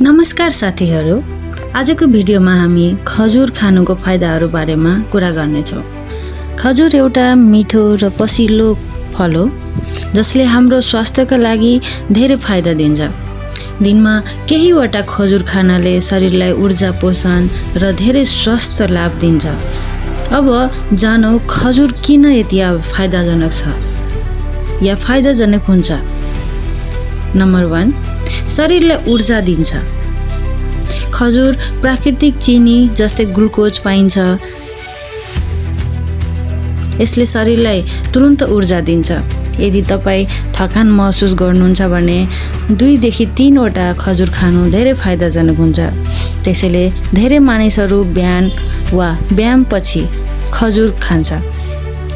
नमस्कार साथीहरू, आजको भिडियोमा हामी खजुर खानुको फाइदाहरू बारेमा कुरा गर्नेछौँ। खजुर एउटा मिठो र पसिलो फल हो जसले हाम्रो स्वास्थ्यका लागि धेरै फाइदा दिन्छ। दिनमा केहीवटा खजुर खानाले शरीरलाई ऊर्जा, पोषण र धेरै स्वस्थ लाभ दिन्छ। अब जानौँ खजुर किन यति फाइदाजनक छ या फाइदाजनक हुन्छ। नम्बर 1, शरीरलाई ऊर्जा दिन्छ। खजुर प्राकृतिक चिनी जस्तै ग्लुकोज पाइन्छ। यसले शरीरलाई तुरुन्त ऊर्जा दिन्छ। यदि तपाईँ थकान महसुस गर्नुहुन्छ भने 2 देखि 3 वटा खजुर खानु धेरै फाइदाजनक हुन्छ। त्यसैले धेरै मानिसहरू बिहान वा व्यायामपछि खजुर खान्छ।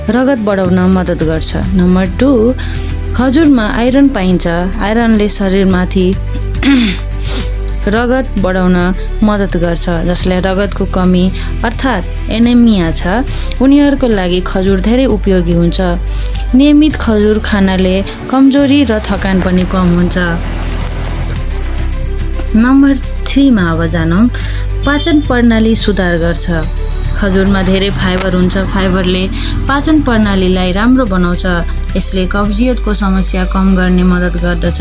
रगत बढाउन मद्दत गर्छ। नम्बर 2, खजुरमा आइरन पाइन्छ। आइरनले शरीरमाथि रगत बढाउन मद्दत गर्छ। जसलाई रगतको कमी अर्थात् एनेमिया छ उनीहरूको लागि खजुर धेरै उपयोगी हुन्छ। नियमित खजुर खानाले कमजोरी र थकान पनि कम हुन्छ। नम्बर 3 मा अब जानौँ पाचन प्रणाली सुधार गर्छ। खजुरमा धेरै फाइबर हुन्छ। फाइबरले पाचन प्रणालीलाई राम्रो बनाउँछ। यसले कब्जियतको समस्या कम गर्ने मद्दत गर्दछ।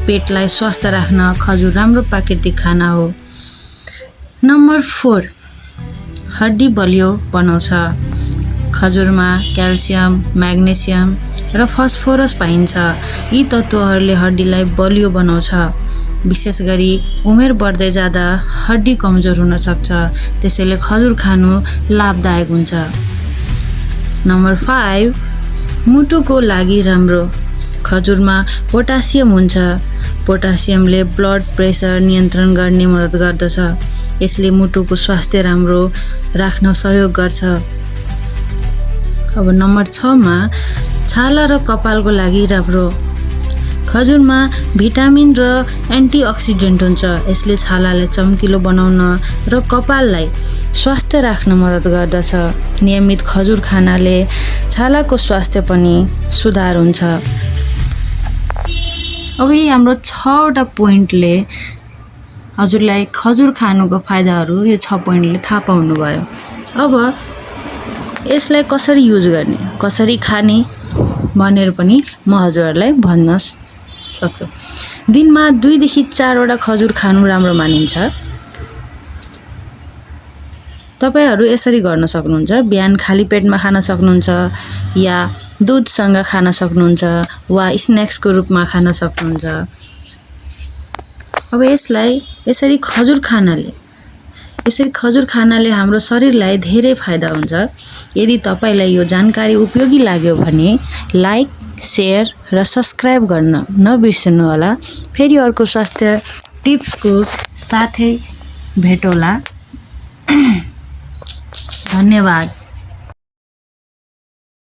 पेटलाई स्वस्थ राख्न खजुर राम्रो प्राकृतिक खाना हो। नम्बर 4, हड्डी बलियो बनाउँछ। खजुरमा क्याल्सियम, म्याग्नेसियम र फस्फोरस पाइन्छ। यी तत्त्वहरूले हड्डीलाई बलियो बनाउँछ। विशेष गरी उमेर बढ्दै जाँदा हड्डी कमजोर हुन सक्छ। त्यसैले खजुर खानु लाभदायक हुन्छ। नम्बर 5, मुटुको लागि राम्रो। खजुरमा पोटासियम हुन्छ। पोटासियमले ब्लड प्रेसर नियन्त्रण गर्ने मद्दत गर्दछ। यसले मुटुको स्वास्थ्य राम्रो राख्न सहयोग गर्छ। अब नम्बर 6 मा छाला र कपालको लागि राम्रो। खजुरमा भिटामिन र एन्टिअक्सिडेन्ट हुन्छ। यसले छालालाई चम्किलो बनाउन र कपाललाई स्वस्थ राख्न मद्दत गर्दछ। नियमित खजुर खानाले छालाको स्वास्थ्य पनि सुधार हुन्छ। अब यी हाम्रो 6 वटा पोइन्टले हजुरलाई खजुर खानुको फाइदाहरू यो 6 पोइन्टले थाहा पाउनुभयो। अब यसलाई कसरी युज गर्ने, कसरी खाने भनेर पनि म हजुरहरूलाई भन्न सक्छु। दिनमा 2 देखि 4 वटा खजुर खानु राम्रो मानिन्छ। तपाईहरू यसरी गर्न सक्नुहुन्छ। बिहान खाली पेटमा खान सक्नुहुन्छ या दुधसँग खान सक्नुहुन्छ वा स्न्याक्सको रूपमा खान सक्नुहुन्छ। अब यसरी खजुर खानाले हाम्रो शरीरलाई धेरै फाइदा हुन्छ। यदि तपाईलाई यो जानकारी उपयोगी लाग्यो भने लाइक, शेयर र सब्स्क्राइब गर्न नबिर्सनुहोला। फेरि अर्को स्वास्थ्य टिप्सको साथै भेटौँला। धन्यवाद।